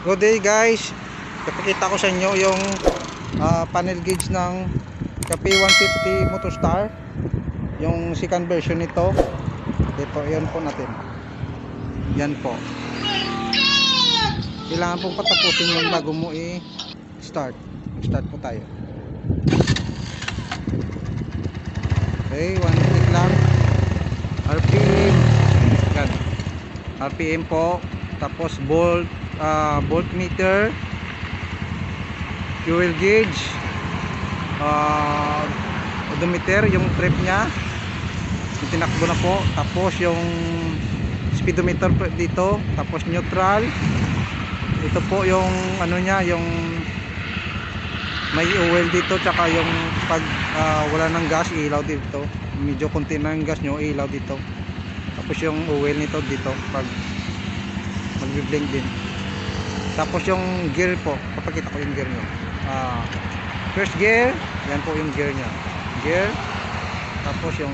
Good day guys, ipakita ko sa inyo yung panel gauge ng KP150 Motostar, yung second version nito. Dito, yan po natin. Yan po. Kailangan pong patapusin yung bago mo i-start. Start po tayo. Okay, 1 minute lang. RPM. Yan. RPM po. Tapos voltmeter, fuel gauge, odometer, yung trip nya tinakbo na po. Tapos yung speedometer dito, tapos neutral. Ito po yung ano nya, yung may oil dito, tsaka yung pag wala ng gas, ilaw dito. Medyo konti na yung gas nyo, ilaw dito. Tapos yung oil nito dito pag magbi-blink din. Tapos yung gear po, papakita ko yung gear nyo. First gear, yan po yung gear nya. Gear. Tapos yung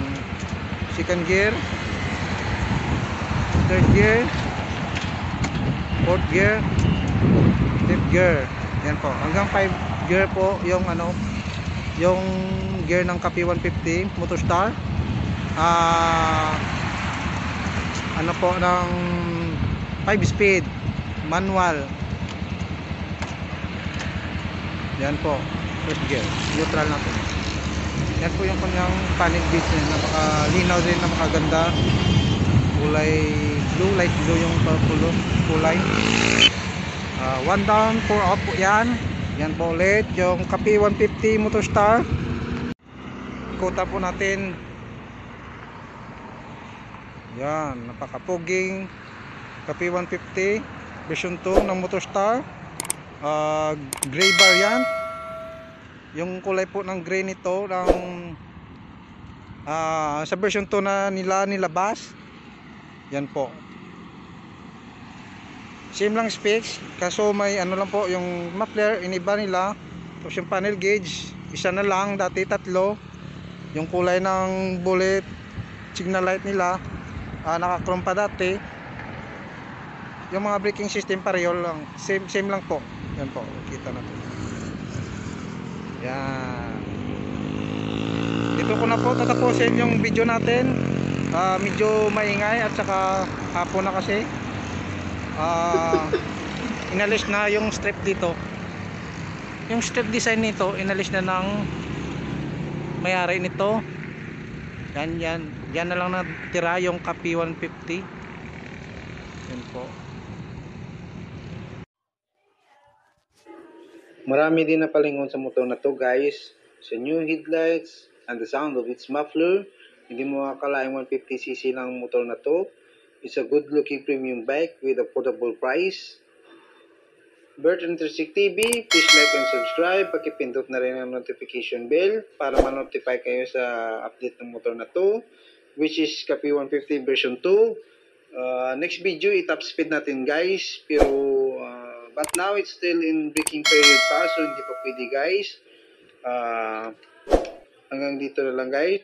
second gear, third gear, fourth gear, fifth gear. Yan po. Hanggang 5 gear po yung ano, yung gear ng KP150 Motostar. Ano po ng 5 speed manual. Yan po, first gear, neutral natin. Yan po yung kanyang panel gauge niya, napakalinaw din, napakaganda. Kulay blue, light blue yung kulay. 1 down, 4 out po yan. Yan po ulit yung KP150 Motostar. Ikutan po natin. Yan, napakapuging KP150 version 2 ng Motostar. Gray variant. Yung kulay po ng gray nito ng sa version 2 na nila nilabas. Yan po. Same lang specs, kaso may ano lang po, yung muffler iniba nila. Tapos yung panel gauge isa na lang, dati tatlo. Yung kulay ng bullet signal light nila naka-chrome pa dati. Yung mga braking system pareho lang, same lang po. Yan po, kita natin. Yan. Dito ko na po tatapusin yung video natin. Medyo maingay at saka hapon na kasi. Inalis na yung strip dito. Yung strip design nito inalis na ng may-ari nito. Yan na lang natira yung KP150. Yan po. Marami din na palingon sa motor na to guys. Sa new headlights and the sound of its muffler, hindi mo makakalaing 150cc lang motor na to. It's a good looking premium bike with affordable price. Bert Intersect TV, please like and subscribe. Pakipindot na rin ang notification bell para ma-notify kayo sa update ng motor na to, which is KP150 version 2. Next video, i-top speed natin guys. Pero but now it's still in braking period pa, so hindi pa pwede guys. Hanggang dito na lang guys.